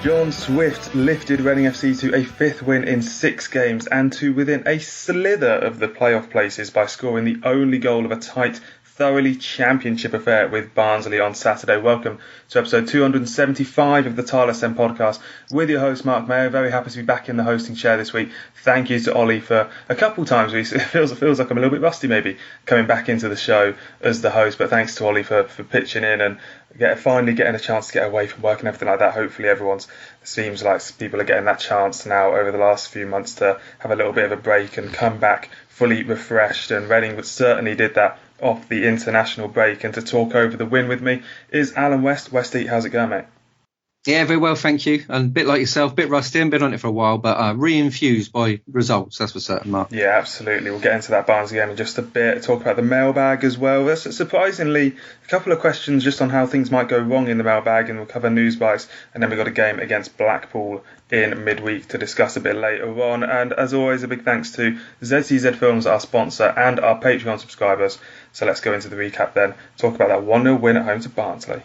John Swift lifted Reading FC to a 5th win in 6 games and to within a slither of the playoff places by scoring the only goal of a tight, thoroughly championship affair with Barnsley on Saturday. Welcome to episode 275 of the Tilehurst End Podcast with your host Marc Mayo. Very happy to be back in the hosting chair this week. Thank you to Ollie for a couple times. It feels like I'm a little bit rusty maybe coming back into the show as the host, but thanks to Ollie for pitching in and finally getting a chance to get away from work and everything like that. Hopefully seems like people are getting that chance now over the last few months to have a little bit of a break and come back fully refreshed, and Reading certainly did that off the international break. And to talk over the win with me is Alan West. Westy, how's it going, mate? Yeah, very well, thank you. And a bit like yourself, a bit rusty, and been on it for a while, but re-infused by results, that's for certain, Mark. Yeah, absolutely. We'll get into that Barnsley game in just a bit, talk about the mailbag as well. There's surprisingly a couple of questions just on how things might go wrong in the mailbag, and we'll cover Newsbites, and then we've got a game against Blackpool in midweek to discuss a bit later on. And as always, a big thanks to ZCZ Films, our sponsor, and our Patreon subscribers. So let's go into the recap then, talk about that 1-0 win at home to Barnsley.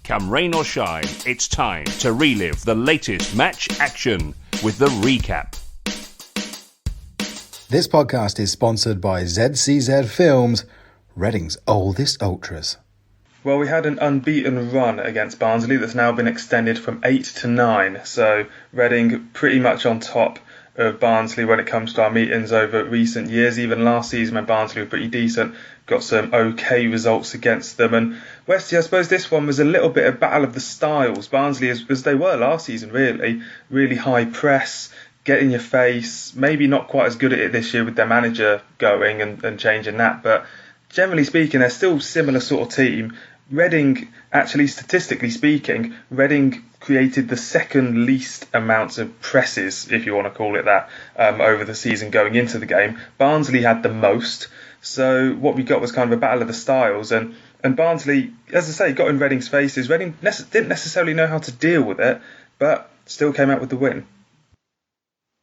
Come rain or shine, it's time to relive the latest match action with the recap. This podcast is sponsored by ZCZ Films, Reading's oldest ultras. Well, we had an unbeaten run against Barnsley that's now been extended from 8 to 9. So Reading pretty much on top of Barnsley when it comes to our meetings over recent years. Even last season when Barnsley were pretty decent, got some okay results against them. And Westy, I suppose this one was a little bit of battle of the styles. Barnsley, as they were last season, really high press, get in your face, maybe not quite as good at it this year with their manager going and changing that. But generally speaking, they're still a similar sort of team. Reading, actually statistically speaking, Reading created the second least amounts of presses, if you want to call it that, over the season going into the game. Barnsley had the most. So what we got was kind of a battle of the styles. And Barnsley, as I say, got in Reading's faces. Reading didn't necessarily know how to deal with it, but still came out with the win.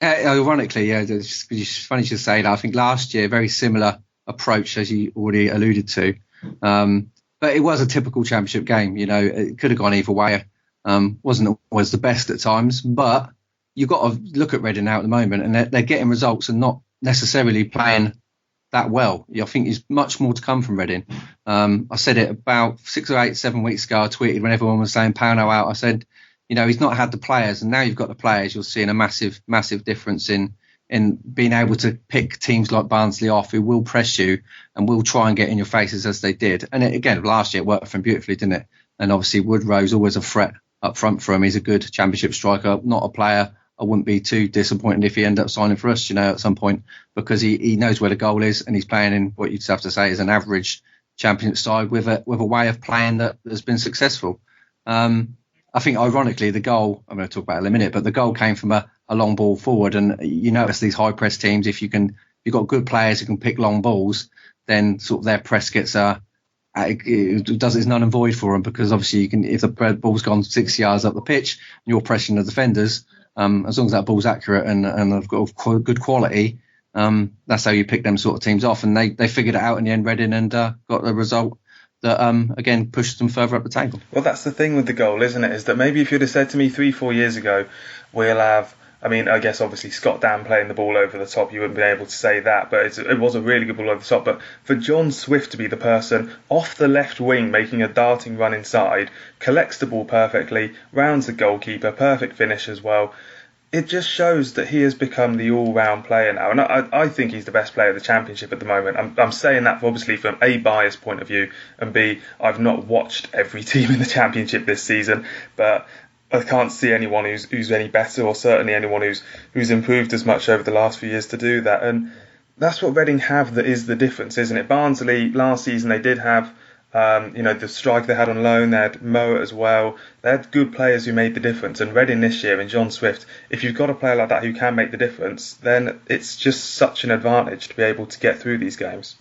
Ironically, yeah, it's funny to say that. I think last year, very similar approach, as you already alluded to. But it was a typical championship game. You know, it could have gone either way. Wasn't always the best at times, but you've got to look at Reading now at the moment, and they're getting results and not necessarily playing that well. I think there's much more to come from Reading. I said it about 6 or 8, 7 weeks ago. I tweeted when everyone was saying Pauno out. I said, you know, he's not had the players, and now you've got the players. You're seeing a massive difference in being able to pick teams like Barnsley off who will press you and will try and get in your faces as they did. And again, last year it worked for him beautifully, didn't it? And obviously Woodrow's always a threat up front for him. He's a good championship striker, not a player. I wouldn't be too disappointed if he ended up signing for us, you know, at some point, because he knows where the goal is, and he's playing in what you'd have to say is an average championship side with a way of playing that has been successful. I think ironically the goal, I'm going to talk about it in a minute, but the goal came from a long ball forward, and you notice these high press teams, if you've got good players who can pick long balls, then sort of their press gets it's null and void for them, because obviously if the ball's gone 6 yards up the pitch and you're pressing the defenders, as long as that ball's accurate and have got good quality, that's how you pick them sort of teams off. And they figured it out in the end, Reading, and got the result that again pushed them further up the table. Well, that's the thing with the goal, isn't it? Is that maybe if you'd have said to me 3-4 years ago, we'll have, I mean, I guess obviously Scott Dan playing the ball over the top, you wouldn't be able to say that, but it was a really good ball over the top. But for John Swift to be the person off the left wing making a darting run inside, collects the ball perfectly, rounds the goalkeeper, perfect finish as well. It just shows that he has become the all-round player now. And I think he's the best player of the Championship at the moment. I'm saying that obviously from A, biased point of view, and B, I've not watched every team in the Championship this season, but I can't see anyone who's any better, or certainly anyone who's improved as much over the last few years to do that. And that's what Reading have that is the difference, isn't it? Barnsley, last season, they did have the striker they had on loan, they had Mayo as well. They had good players who made the difference. And Reading this year, and John Swift, if you've got a player like that who can make the difference, then it's just such an advantage to be able to get through these games.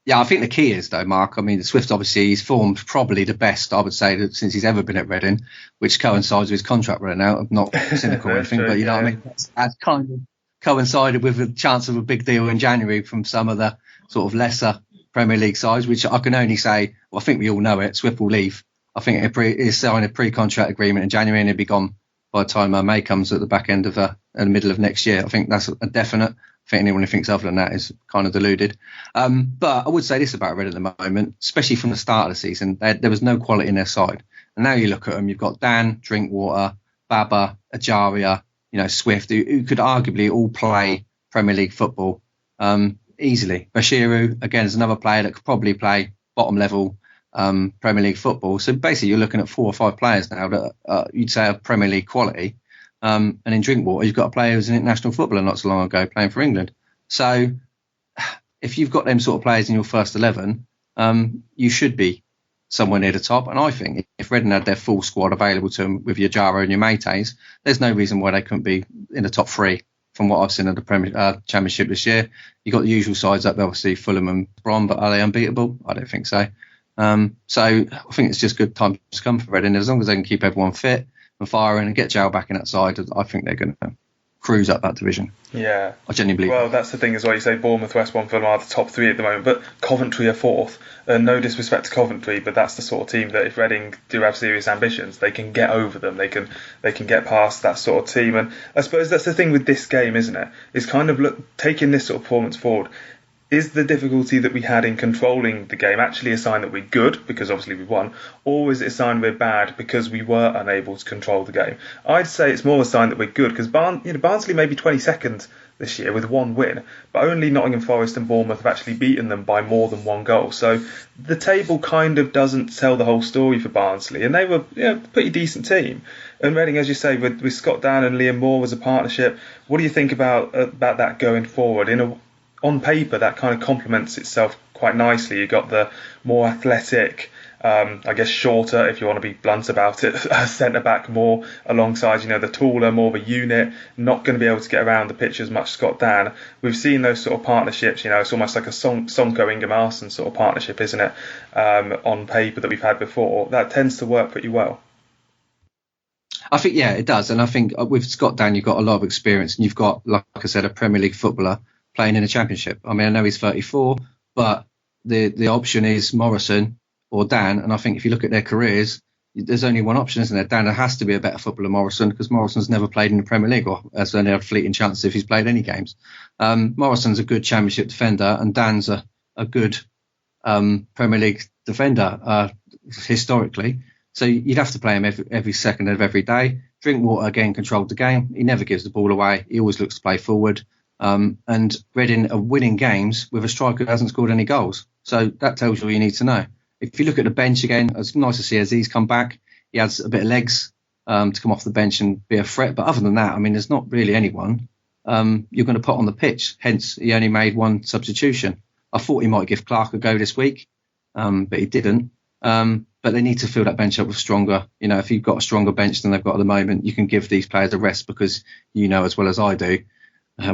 Yeah, I think the key is, though, Mark, I mean, Swift, obviously, he's formed probably the best, I would say, since he's ever been at Reading, which coincides with his contract running out. I'm not cynical or anything, true, but you know what I mean? That's kind of coincided with the chance of a big deal in January from some of the sort of lesser Premier League sides, which I can only say, well, I think we all know it, Swift will leave. I think he'll sign a pre-contract agreement in January and he'll be gone by the time May comes at the back end of in the middle of next year. I think that's a definite. I think anyone who thinks other than that is kind of deluded. But I would say this about Red at the moment, especially from the start of the season, there was no quality in their side. And now you look at them, you've got Dan, Drinkwater, Baba, Ajaria, Swift, who could arguably all play Premier League football easily. Bashiru, again, is another player that could probably play bottom level Premier League football. So basically you're looking at 4 or 5 players now that you'd say are Premier League quality. And in Drinkwater, you've got a player who's an international footballer not so long ago playing for England. So if you've got them sort of players in your first 11, you should be somewhere near the top. And I think if Reading had their full squad available to them with your Jaro and your Mates, there's no reason why they couldn't be in the top 3 from what I've seen of the Premier Championship this year. You've got the usual sides up there, obviously Fulham and Brom, but are they unbeatable? I don't think so. So I think it's just good time to come for Reading. As long as they can keep everyone fit and firing and get Joe back in that side, I think they're going to cruise up that division. Yeah. I genuinely believe. Well, that's the thing as well. You say Bournemouth, West Brom, Fulham are the top 3 at the moment, but Coventry are 4th. No disrespect to Coventry, but that's the sort of team that if Reading do have serious ambitions, they can get over them. They can get past that sort of team. And I suppose that's the thing with this game, isn't it? Is kind of taking this sort of performance forward. Is the difficulty that we had in controlling the game actually a sign that we're good because obviously we won, or is it a sign we're bad because we were unable to control the game? I'd say it's more a sign that we're good because Barnsley may be 22nd this year with 1 win, but only Nottingham Forest and Bournemouth have actually beaten them by more than 1 goal. So the table kind of doesn't tell the whole story for Barnsley, and they were a pretty decent team. And Reading, as you say, with Scott Dan and Liam Moore as a partnership, what do you think about that going forward? On paper, that kind of complements itself quite nicely. You've got the more athletic, I guess shorter, if you want to be blunt about it, centre-back more alongside, the taller, more of a unit, not going to be able to get around the pitch as much Scott Dan. We've seen those sort of partnerships, it's almost like a Sonko-Ingham-Arsene sort of partnership, isn't it, on paper that we've had before. That tends to work pretty well. I think, yeah, it does. And I think with Scott Dan, you've got a lot of experience and you've got, like I said, a Premier League footballer playing in a championship. I mean, I know he's 34, but the option is Morrison or Dan. And I think if you look at their careers, there's only one option, isn't there? Dan has to be a better footballer than Morrison because Morrison's never played in the Premier League or has only had fleeting chances if he's played any games. Morrison's a good championship defender and Dan's a good Premier League defender historically. So you'd have to play him every second of every day. Drinkwater, again, controlled the game. He never gives the ball away. He always looks to play forward. And Reading are winning games with a striker who hasn't scored any goals. So that tells you all you need to know. If you look at the bench again, it's nice to see Aziz come back. He has a bit of legs to come off the bench and be a threat. But other than that, I mean, there's not really anyone you're going to put on the pitch. Hence, he only made 1 substitution. I thought he might give Clark a go this week, but he didn't. But they need to fill that bench up with stronger. If you've got a stronger bench than they've got at the moment, you can give these players a rest because as well as I do,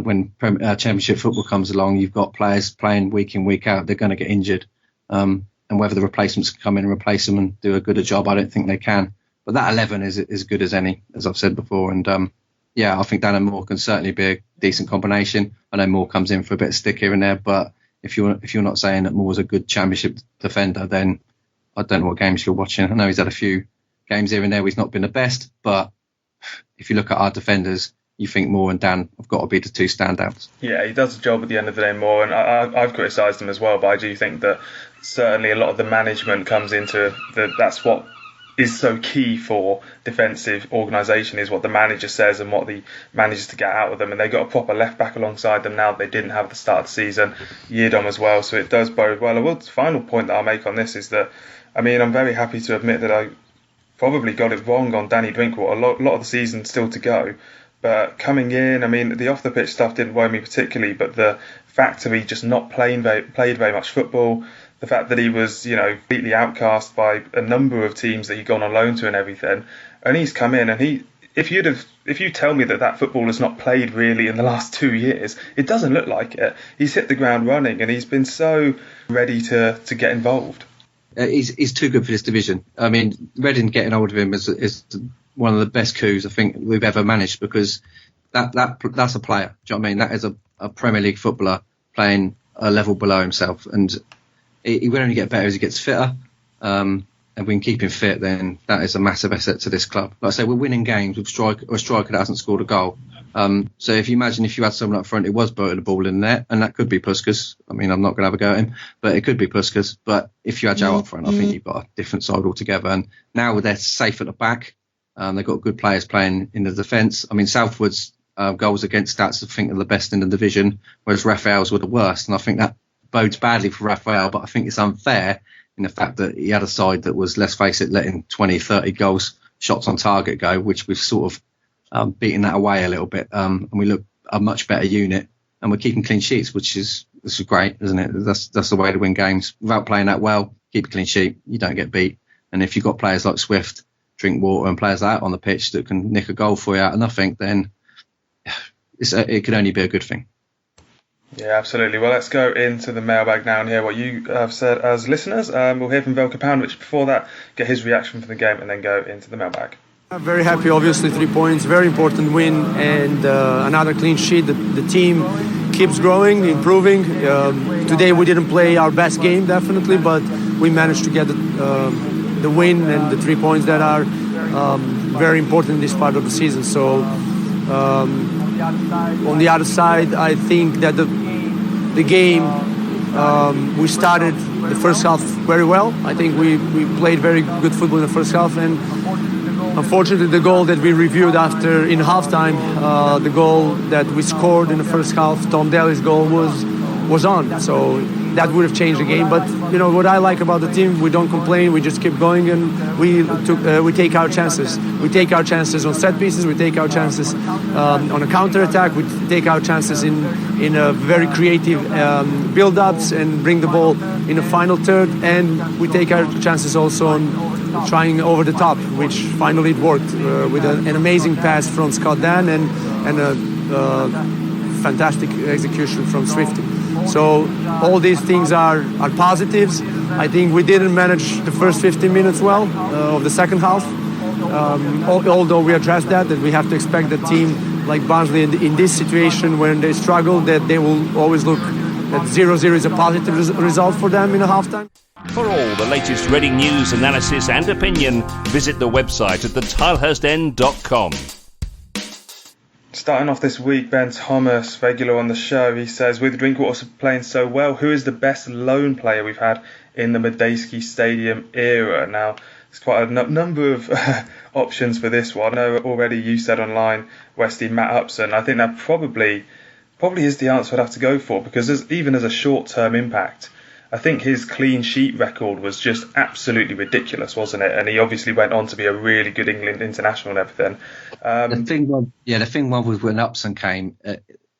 when Championship football comes along, you've got players playing week in, week out. They're going to get injured. And whether the replacements can come in and replace them and do a good job, I don't think they can. But that 11 is as good as any, as I've said before. And I think Dan and Moore can certainly be a decent combination. I know Moore comes in for a bit of stick here and there, but if you're not saying that Moore's a good Championship defender, then I don't know what games you're watching. I know he's had a few games here and there where he's not been the best, but if you look at our defenders, you think Moore and Dan have got to be the 2 standouts. Yeah, he does a job at the end of the day, Moore, and I've criticised him as well, but I do think that certainly a lot of the management comes into that's what is so key for defensive organisation, is what the manager says and what he manages to get out of them. And they've got a proper left back alongside them now that they didn't have at the start of the season, Yedom as well, so it does bode well. The final point that I'll make on this is that, I mean, I'm very happy to admit that I probably got it wrong on Danny Drinkwater. A lot of the season still to go. But coming in, I mean, the off-the-pitch stuff didn't worry me particularly, but the fact that he just not played very much football, the fact that he was, completely outcast by a number of teams that he'd gone on loan to and everything, and he's come in and if you tell me that football has not played really in the last 2 years, it doesn't look like it. He's hit the ground running and he's been so ready to get involved. He's too good for this division. I mean, Reading getting hold of him is one of the best coups I think we've ever managed, because that's a player. Do you know what I mean? That is a Premier League footballer playing a level below himself, and he will only get better as he gets fitter. And and we can keep him fit, then that is a massive asset to this club. Like I say, we're winning games with a striker that hasn't scored a goal. So if you imagine if you had someone up front who was putting the ball in there, and that could be Puskas. I mean, I'm not going to have a go at him, but it could be Puskas. But if you had Joe up front, I think you've got a different side altogether. And now they're safe at the back. They've got good players playing in the defence. I mean, Southwood's goals against stats, I think, are the best in the division, whereas Raphael's were the worst. And I think that bodes badly for Raphael, but I think it's unfair in the fact that he had a side that was, let's face it, letting 20, 30 goals, shots on target go, which we've sort of beating that away a little bit, and we look a much better unit, and we're keeping clean sheets, which is great, isn't it? That's the way to win games. Without playing that well, keep a clean sheet, you don't get beat. And if you've got players like Swift, Drinkwater, and players out on the pitch that can nick a goal for you out of nothing, then it could only be a good thing. Yeah, absolutely. Well, let's go into the mailbag now and hear what you have said as listeners. We'll hear from Velka Poundwich before that, get his reaction from the game, and then go into the mailbag. I'm very happy, obviously, 3 points, very important win, and another clean sheet. The team keeps growing, improving. Today we didn't play our best game, definitely, but we managed to get the win and the 3 points that are very important in this part of the season. So on the other side, I think that the game, we started the first half very well. I think we played very good football in the first half, and unfortunately, the goal that we reviewed after in halftime, the goal that we scored in the first half, Tom Daly's goal, was on. So that would have changed the game. But you know what I like about the team, we don't complain, we just keep going, and we take our chances. We take our chances on set pieces, we take our chances on a counter attack, we take our chances in a very creative build-ups and bring the ball in the final third, and we take our chances also on trying over the top, which finally it worked with an amazing pass from Scott Dan and a fantastic execution from Swifty. So all these things are positives. I think we didn't manage the first 15 minutes well of the second half, although we addressed that we have to expect the team like Barnsley in this situation when they struggle, that they will always look at 0-0 is a positive result for them in a halftime. For all the latest Reading news, analysis and opinion, visit the website at tilehurstend.com. Starting off this week, Ben Thomas, regular on the show, he says, with Drinkwater playing so well, who is the best loan player we've had in the Medeski Stadium era? Now, there's quite a number of options for this one. I know already you said online, Westy, Matt Upson. I think that probably is the answer I'd have to go for, because even as a short-term impact, I think his clean sheet record was just absolutely ridiculous, wasn't it? And he obviously went on to be a really good England international and everything. The thing was when Upson came,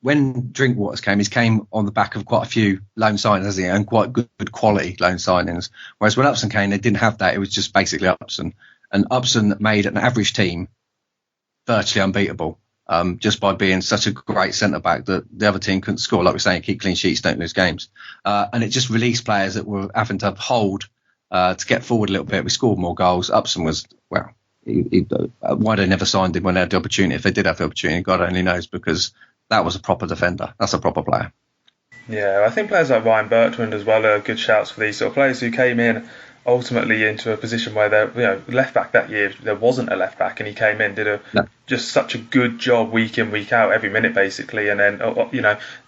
when Drinkwater came, he came on the back of quite a few loan signings, hasn't he? And quite good quality loan signings. Whereas when Upson came, they didn't have that. It was just basically Upson. And Upson made an average team virtually unbeatable. Just by being such a great centre-back that the other team couldn't score. Like we're saying, keep clean sheets, don't lose games. And it just released players that were having to hold to get forward a little bit. We scored more goals. Upson was, well, why they never signed him when they had the opportunity. If they did have the opportunity, God only knows, because that was a proper defender. That's a proper player. Yeah, I think players like Ryan Bertrand as well are good shouts for these sort of players who came in ultimately into a position where they're, left back that year, there wasn't a left back, and he came in, did just such a good job week in, week out, every minute basically. And then,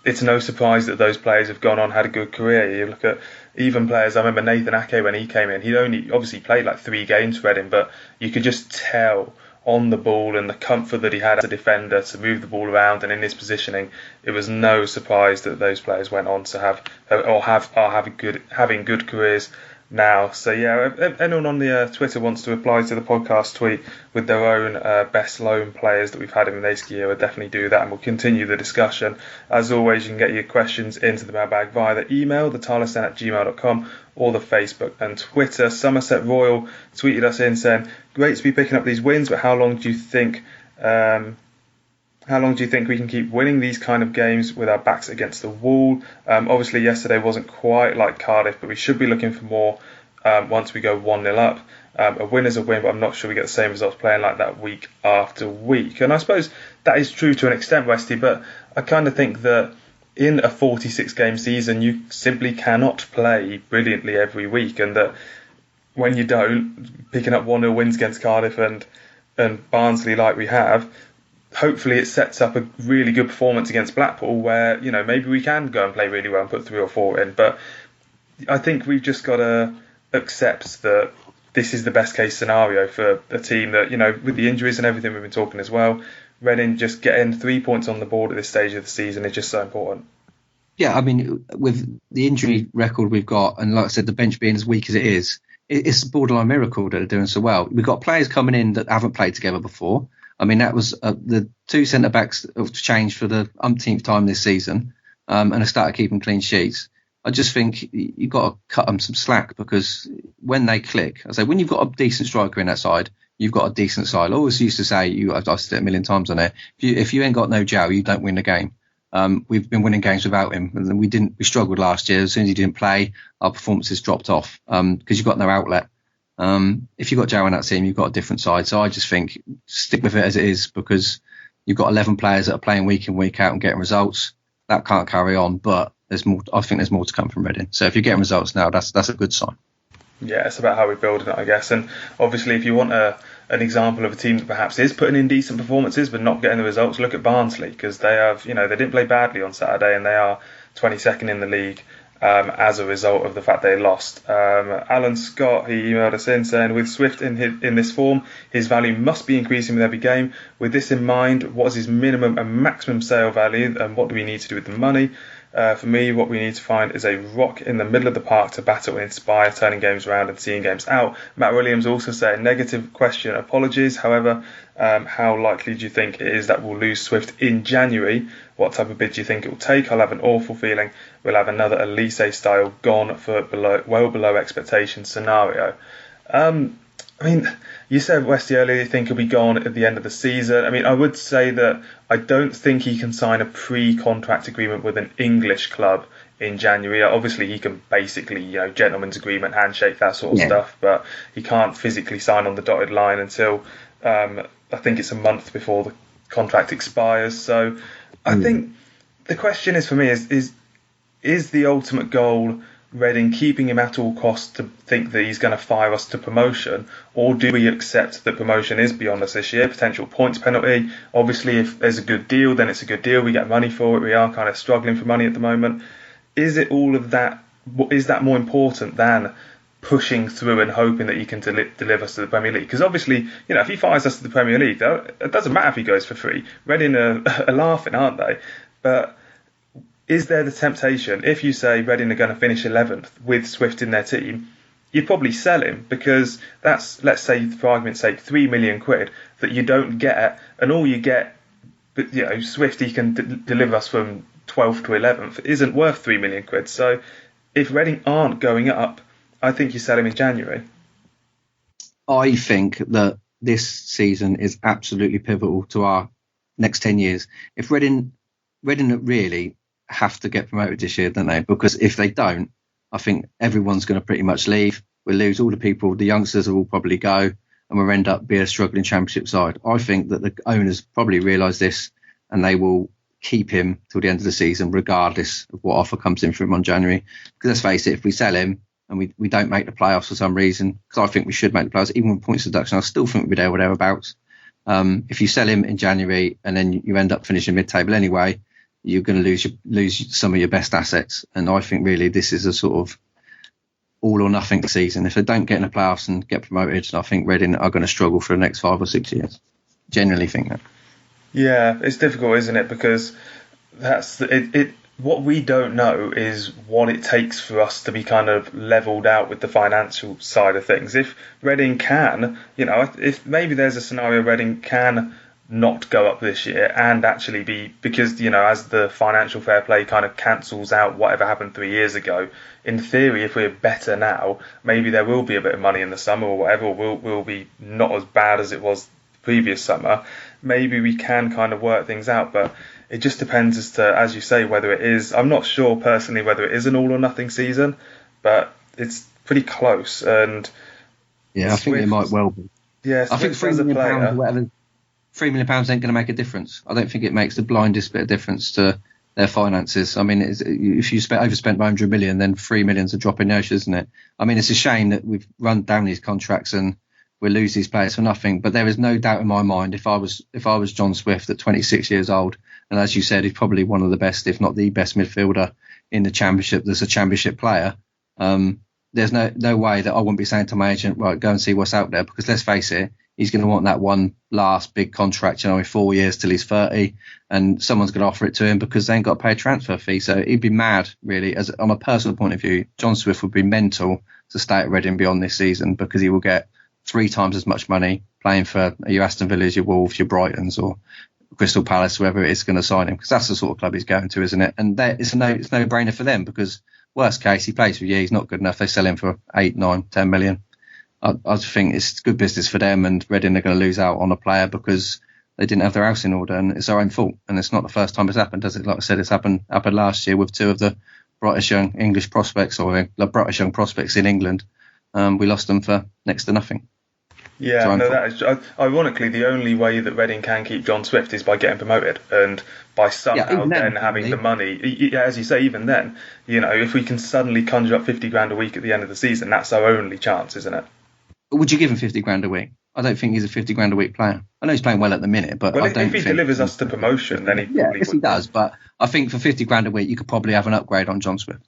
it's no surprise that those players have gone on, had a good career. You look at even players, I remember Nathan Ake when he came in, he'd only obviously played like 3 games for Reading, but you could just tell on the ball and the comfort that he had as a defender to move the ball around and in his positioning, it was no surprise that those players went on to having good careers now. So yeah, if anyone on the Twitter wants to reply to the podcast tweet with their own best loan players that we've had in the next year, we'll definitely do that, and we'll continue the discussion. As always, you can get your questions into the mailbag via the email, thetilehurstend@gmail.com, or the Facebook and Twitter. Somerset Royal tweeted us in saying, great to be picking up these wins, but how long do you think we can keep winning these kind of games with our backs against the wall? Obviously, yesterday wasn't quite like Cardiff, but we should be looking for more once we go 1-0 up. A win is a win, but I'm not sure we get the same results playing like that week after week. And I suppose that is true to an extent, Westy, but I kind of think that in a 46-game season, you simply cannot play brilliantly every week, and that when you don't, picking up 1-0 wins against Cardiff and Barnsley like we have, hopefully it sets up a really good performance against Blackpool where, maybe we can go and play really well and put 3 or 4 in. But I think we've just got to accept that this is the best case scenario for a team that, with the injuries and everything we've been talking as well, Reading just getting 3 points on the board at this stage of the season is just so important. Yeah, I mean, with the injury record we've got, and like I said, the bench being as weak as it is, it's a borderline miracle that they're doing so well. We've got players coming in that haven't played together before. I mean, that was the 2 centre-backs have changed for the umpteenth time this season, and have started keeping clean sheets. I just think you've got to cut them some slack, because when they click, I say, when you've got a decent striker in that side, you've got a decent side. I always used to say, I've said it a million times on it, if you ain't got no Joe, you don't win the game. We've been winning games without him, and we struggled last year. As soon as he didn't play, our performances dropped off, because you've got no outlet. If you've got Joe in that team, you've got a different side. So I just think stick with it as it is, because you've got 11 players that are playing week in, week out and getting results. That can't carry on, but there's more. I think there's more to come from Reading. So if you're getting results now, that's a good sign. Yeah, it's about how we build it, I guess. And obviously, if you want an example of a team that perhaps is putting in decent performances but not getting the results, look at Barnsley, because they have, they didn't play badly on Saturday and they are 22nd in the league as a result of the fact they lost. Alan Scott, he emailed us in saying, with Swift in this form, his value must be increasing with every game. With this in mind, what is his minimum and maximum sale value, and what do we need to do with the money? For me, what we need to find is a rock in the middle of the park to battle and inspire, turning games around and seeing games out. Matt Williams also said, negative question, apologies. However, how likely do you think it is that we'll lose Swift in January? What type of bid do you think it will take? I'll have an awful feeling we'll have another Elise style gone for well below expectation scenario. I mean, you said Westy earlier you think he'll be gone at the end of the season. I mean, I would say that I don't think he can sign a pre-contract agreement with an English club in January. Obviously, he can basically, gentleman's agreement, handshake, that sort of stuff, but he can't physically sign on the dotted line until I think it's a month before the contract expires. So I think the question is, for me, is the ultimate goal Reading keeping him at all costs to think that he's going to fire us to promotion, or do we accept that promotion is beyond us this year? Potential points penalty. Obviously, if there's a good deal, then it's a good deal. We get money for it. We are kind of struggling for money at the moment. Is it all of that? Is that more important than pushing through and hoping that he can deliver us to the Premier League? Because obviously, if he fires us to the Premier League, it doesn't matter if he goes for free. Reading are laughing, aren't they? But is there the temptation, if you say Reading are going to finish 11th with Swift in their team, you'd probably sell him, because that's, let's say for argument's sake, £3 million that you don't get, and all you get, Swift, he can deliver us from 12th to 11th, isn't worth £3 million. So if Reading aren't going up, I think you sell him in January. I think that this season is absolutely pivotal to our next 10 years. If Reading really have to get promoted this year, don't they? Because if they don't, I think everyone's going to pretty much leave. We'll lose all the people. The youngsters will probably go, and we'll end up being a struggling championship side. I think that the owners probably realise this, and they will keep him till the end of the season, regardless of what offer comes in for him on January. Because let's face it, if we sell him and we don't make the playoffs for some reason, because I think we should make the playoffs, even with points deduction, I still think we'll be there or thereabouts. If you sell him in January and then you end up finishing mid-table anyway, you're going to lose some of your best assets. And I think really this is a sort of all or nothing season. If they don't get in the playoffs and get promoted, I think Reading are going to struggle for the next 5 or 6 years. Generally think that. Yeah, it's difficult, isn't it? Because that's it. What we don't know is what it takes for us to be kind of levelled out with the financial side of things. If Reading can, if maybe there's a scenario Reading can not go up this year and actually be, because as the financial fair play kind of cancels out whatever happened 3 years ago, in theory if we're better now, maybe there will be a bit of money in the summer or whatever, or will be not as bad as it was the previous summer. Maybe we can kind of work things out, but it just depends as you say, whether it is, I'm not sure personally whether it is an all or nothing season, but it's pretty close. And yeah, I think it might well be. Yeah, I think £3 million or whatever, £3 million ain't going to make a difference. I don't think it makes the blindest bit of difference to their finances. I mean, if you overspent by 100 million, then 3 million's a drop in the ocean, isn't it? I mean, it's a shame that we've run down these contracts and we lose these players for nothing. But there is no doubt in my mind, if I was John Swift at 26 years old, and as you said, he's probably one of the best, if not the best midfielder in the Championship. There's a Championship player. There's no way that I wouldn't be saying to my agent, right, go and see what's out there, because let's face it, he's going to want that one last big contract, in 4 years till he's 30, and someone's going to offer it to him because they ain't got to pay a transfer fee. So he'd be mad, really, on a personal point of view. John Swift would be mental to stay at Reading beyond this season, because he will get 3 times as much money playing for your Aston Villas, your Wolves, your Brightons, or Crystal Palace, whoever it is going to sign him, because that's the sort of club he's going to, isn't it? And it's no brainer for them, because worst case, he plays for you, he's not good enough, they sell him for 8, 9, 10 million. I think it's good business for them, and Reading are going to lose out on a player because they didn't have their house in order, and it's their own fault. And it's not the first time it's happened, does it? Like I said, it's happened last year with 2 of the brightest young English prospects, or the brightest young prospects in England. We lost them for next to nothing. Yeah, no, that is ironically the only way that Reading can keep John Swift is by getting promoted, and by somehow then having the money. Yeah, as you say, even then, if we can suddenly conjure up 50 grand a week at the end of the season, that's our only chance, isn't it? Would you give him 50 grand a week? I don't think he's a 50 grand a week player. I know he's playing well at the minute, but I don't think... if he delivers us to promotion, then he probably would. He does, but I think for 50 grand a week, you could probably have an upgrade on John Swift.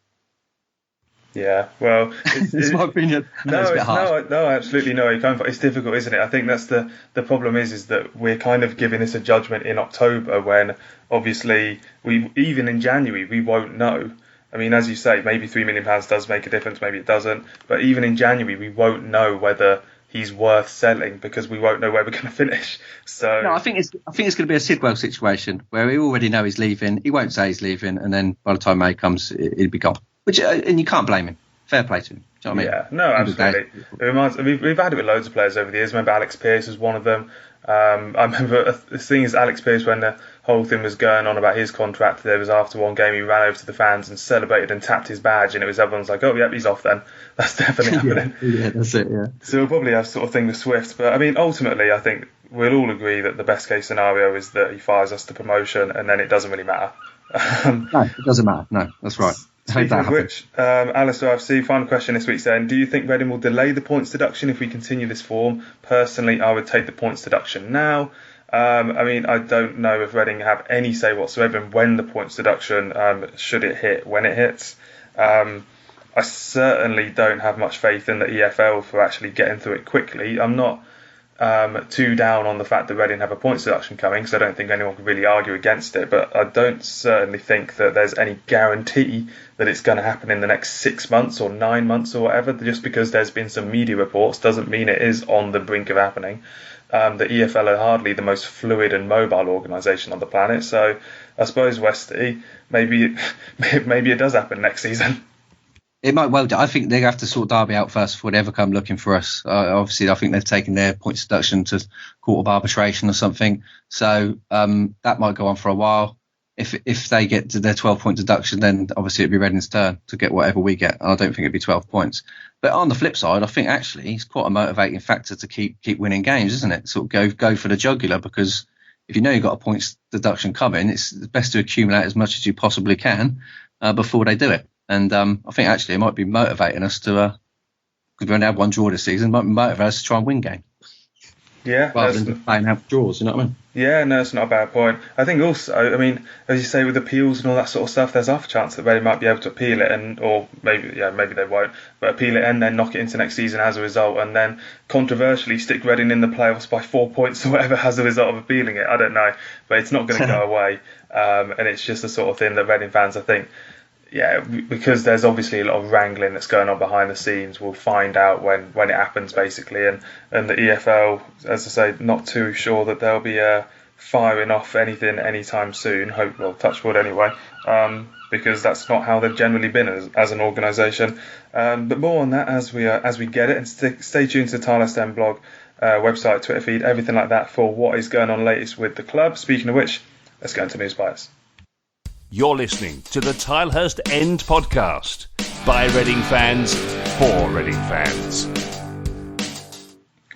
Yeah, well... It's my opinion. No, absolutely no. It's difficult, isn't it? I think that's the problem is that we're kind of giving this a judgment in October, when obviously even in January we won't know. I mean, as you say, maybe £3 million does make a difference, maybe it doesn't. But even in January, we won't know whether he's worth selling, because we won't know where we're going to finish. So no, I think it's going to be a Sidwell situation where we already know he's leaving. He won't say he's leaving, and then by the time May comes, he'll be gone. And you can't blame him. Fair play to him. Do you know what I mean? Yeah, no, absolutely. We've had it with loads of players over the years. I remember Alex Pearce was one of them. I remember the thing is, Alex Pearce, when the whole thing was going on about his contract, there was after one game he ran over to the fans and celebrated and tapped his badge, and it was everyone's like, oh, yep, he's off then. That's definitely happening. Yeah, that's it, yeah. So we'll probably have sort of thing with Swift. But I mean, ultimately, I think we'll all agree that the best case scenario is that he fires us to promotion, and then it doesn't really matter. No, it doesn't matter. No, that's right. Speaking of which, Alistair FC, final question this week saying, do you think Reading will delay the points deduction if we continue this form? Personally, I would take the points deduction now. I mean, I don't know if Reading have any say whatsoever in when the points deduction, should it hit, when it hits. I certainly don't have much faith in the EFL for actually getting through it quickly. I'm not too down on the fact that Reading have a points deduction coming, so I don't think anyone can really argue against it, but I don't certainly think that there's any guarantee that it's going to happen in the next 6 months or 9 months or whatever. Just because there's been some media reports doesn't mean it is on the brink of happening. The EFL are hardly the most fluid and mobile organisation on the planet, so I suppose, Westy, maybe it does happen next season. It might well do. I think they have to sort Derby out first before they ever come looking for us. Obviously, I think they've taken their points deduction to court of arbitration or something. So that might go on for a while. If they get to their 12-point deduction, then obviously it'd be Reading's turn to get whatever we get. And I don't think it'd be 12 points. But on the flip side, I think actually it's quite a motivating factor to keep winning games, isn't it? Sort of go for the jugular, because if you know you've got a points deduction coming, it's best to accumulate as much as you possibly can before they do it. And I think actually it might be motivating us to, because we only had one draw this season, it might motivate us to try and win games. Yeah. Rather than just playing out draws, you know what I mean? Yeah, no, it's not a bad point. I think also, I mean, as you say, with appeals and all that sort of stuff, there's half a chance that Reading might be able to appeal it, or maybe they won't, but appeal it and then knock it into next season as a result, and then controversially stick Reading in the playoffs by 4 points or whatever as a result of appealing it. I don't know, but it's not going to go away. And it's just the sort of thing that Reading fans, I think, yeah, because there's obviously a lot of wrangling that's going on behind the scenes. We'll find out when it happens, basically. And the EFL, as I say, not too sure that they'll be firing off anything anytime soon. Touch wood anyway, because that's not how they've generally been as an organisation. But more on that as we get it. And stay tuned to the Tilehurst End blog, website, Twitter feed, everything like that for what is going on latest with the club. Speaking of which, let's go into Newsbites. You're listening to the Tilehurst End Podcast by Reading fans for Reading fans.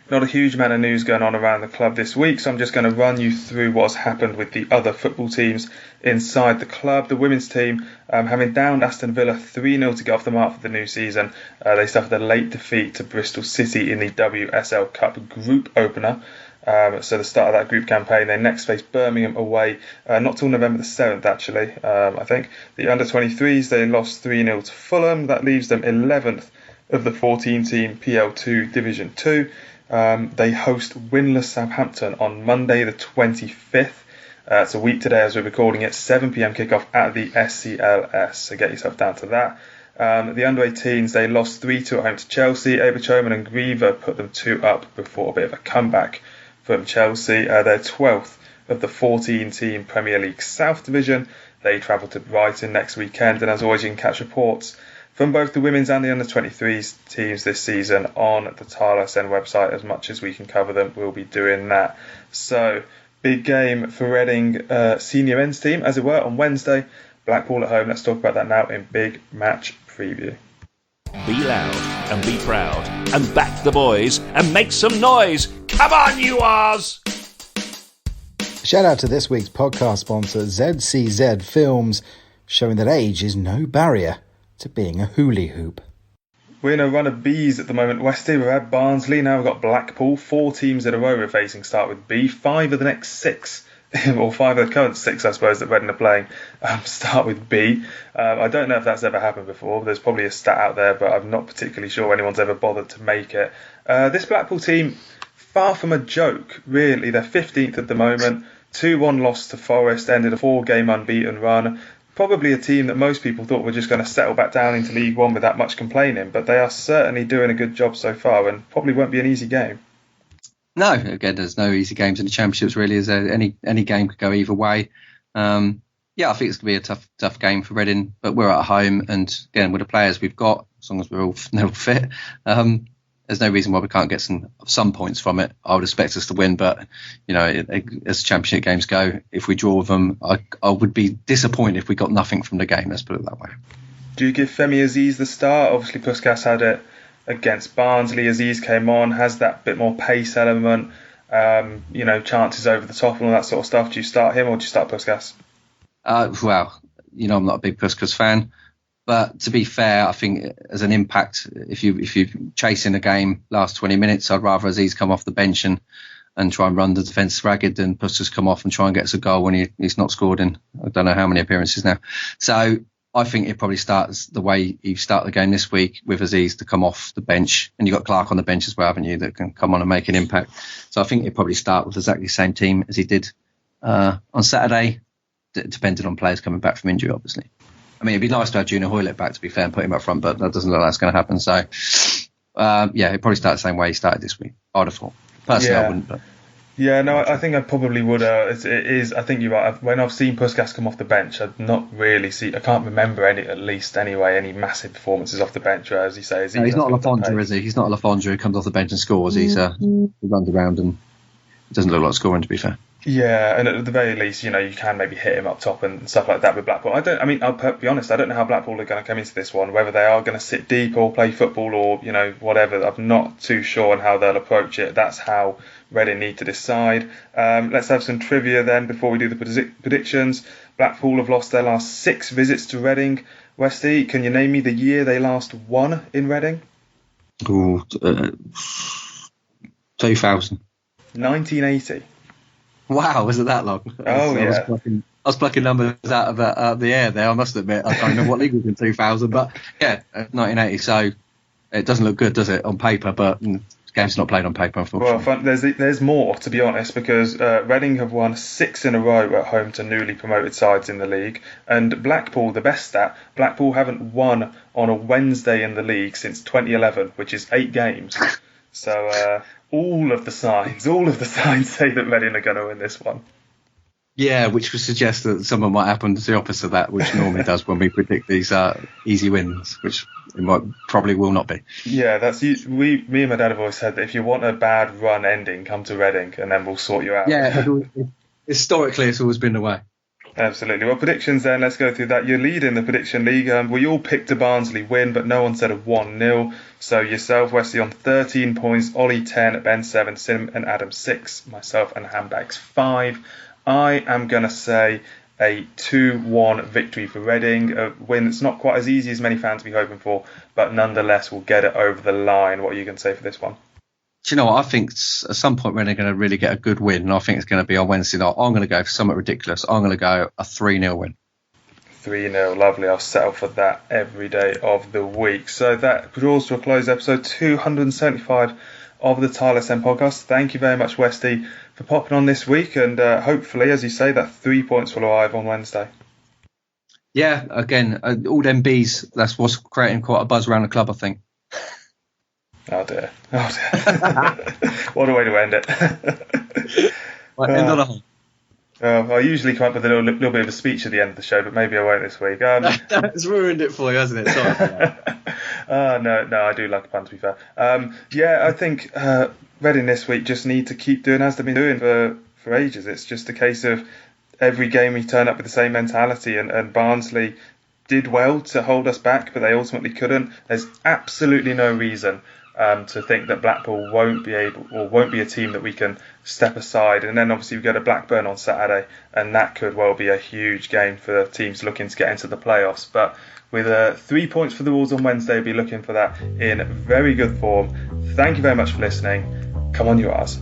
Not a huge amount of news going on around the club this week, so I'm just going to run you through what's happened with the other football teams inside the club. The women's team, having downed Aston Villa 3-0 to get off the mark for the new season, they suffered a late defeat to Bristol City in the WSL Cup group opener. So the start of that group campaign, they next face Birmingham away, not till November the 7th actually, I think. The under-23s, they lost 3-0 to Fulham. That leaves them 11th of the 14-team PL2 Division 2. They host winless Southampton on Monday the 25th. It's a week today as we're recording it, 7pm kickoff at the SCLS, so get yourself down to that. The under-18s, they lost 3-2 at home to Chelsea. Ava Choman and Griever put them 2 up before a bit of a comeback from Chelsea. They're 12th of the 14-team Premier League South Division. They travel to Brighton next weekend, and as always you can catch reports from both the women's and the under-23s teams this season on the Tilehurst End website. As much as we can cover them, we'll be doing that. So, big game for Reading senior men's team, as it were, on Wednesday. Blackpool at home. Let's talk about that now in Big Match Preview. Be loud and be proud and back the boys and make some noise. Come on, you R's! Shout out to this week's podcast sponsor, ZCZ Films, showing that age is no barrier to being a hula hoop. We're in a run of Bs at the moment. Westy, we've had Barnsley, now we've got Blackpool. 4 teams in a row we're facing start with B. 5 of the next 6, or 5 of the current 6, I suppose, that Reading are playing start with B. I don't know if that's ever happened before. There's probably a stat out there, but I'm not particularly sure anyone's ever bothered to make it. This Blackpool team, far from a joke, really. They're 15th at the moment. 2-1 loss to Forest, ended a 4-game unbeaten run. Probably a team that most people thought were just going to settle back down into League One without much complaining, but they are certainly doing a good job so far and probably won't be an easy game. No, again, there's no easy games in the Championships really. Is there? Any game could go either way. Yeah, I think it's going to be a tough game for Reading, but we're at home, and again, with the players we've got, as long as we're all fit, there's no reason why we can't get some points from it. I would expect us to win, but as Championship games go, if we draw with them, I would be disappointed if we got nothing from the game. Let's put it that way. Do you give Femi Aziz the start? Obviously, Puskas had it against Barnsley. Aziz came on, has that bit more pace element, chances over the top and all that sort of stuff. Do you start him or do you start Puskas? Well, I'm not a big Puskas fan. But to be fair, I think as an impact, if you're chasing a game last 20 minutes, I'd rather Aziz come off the bench and try and run the defence ragged than Puskas come off and try and get us a goal when he's not scored in I don't know how many appearances now. So I think it probably starts the way you start the game this week with Aziz to come off the bench. And you've got Clark on the bench as well, haven't you, that can come on and make an impact. So I think it probably start with exactly the same team as he did on Saturday, depending on players coming back from injury, obviously. I mean, it'd be nice to have Junior Hoylett back, to be fair, and put him up front, but that doesn't look like that's going to happen. So, he'd probably start the same way he started this week, I'd have thought. Personally, I wouldn't, but... Yeah, no, I think I probably would. I think you're right. When I've seen Puskas come off the bench, I can't remember any massive performances off the bench, where, as you say... he's not Lafondra, is he? He's not Lafondra who comes off the bench and scores. He runs around and it doesn't look like scoring, to be fair. Yeah, and at the very least, you can maybe hit him up top and stuff like that with Blackpool. I'll be honest, I don't know how Blackpool are going to come into this one, whether they are going to sit deep or play football or, whatever. I'm not too sure on how they'll approach it. That's how Reading need to decide. Let's have some trivia then before we do the predictions. Blackpool have lost their last 6 visits to Reading. Westy, can you name me the year they last won in Reading? 2000. 1980. Wow, was it that long? I was plucking numbers out of the air there, I must admit. I can't remember what league was in 2000, but yeah, 1980. So it doesn't look good, does it, on paper? But the game's not played on paper, unfortunately. Well, there's more, to be honest, because Reading have won 6 in a row at home to newly promoted sides in the league. And Blackpool, the best stat, Blackpool haven't won on a Wednesday in the league since 2011, which is 8 games. So... all of the signs say that Reading are going to win this one. Yeah, which would suggest that someone might happen to the opposite of that, which normally does when we predict these easy wins, which it probably will not be. Yeah, me and my dad have always said that if you want a bad run ending, come to Reading and then we'll sort you out. Yeah, historically it's always been the way. Absolutely. Well, predictions then, let's go through that. You're leading the prediction league. We all picked a Barnsley win, but no one said a 1-0. So yourself, Westy, on 13 points, Ollie 10, Ben 7, Sim and Adam 6, myself and Handbags 5. I am going to say a 2-1 victory for Reading, a win that's not quite as easy as many fans be hoping for, but nonetheless will get it over the line. What are you going to say for this one? Do you know what? I think at some point Reading are going to really get a good win, and I think it's going to be on Wednesday night. I'm going to go for something ridiculous. I'm going to go a 3-0 win. 3-0, lovely. I'll settle for that every day of the week. So that draws to a close episode 275 of the Tilehurst End Podcast. Thank you very much, Westy, for popping on this week, and hopefully, as you say, that 3 points will arrive on Wednesday. Yeah, again, all them bees, that's what's creating quite a buzz around the club, I think. Oh dear. What a way to end it. Right, end on a high. I usually come up with a little bit of a speech at the end of the show, but maybe I won't this week. That's ruined it for you, hasn't it? Sorry. No, I do like a pun, to be fair. I think Reading this week just need to keep doing as they've been doing for ages. It's just a case of every game we turn up with the same mentality, and Barnsley did well to hold us back, but they ultimately couldn't. There's absolutely no reason to think that Blackpool won't be a team that we can step aside. And then obviously we go to Blackburn on Saturday, and that could well be a huge game for teams looking to get into the playoffs. But with 3 points for the Wolves on Wednesday, we'll be looking for that in very good form. Thank you very much for listening. Come on, you R's.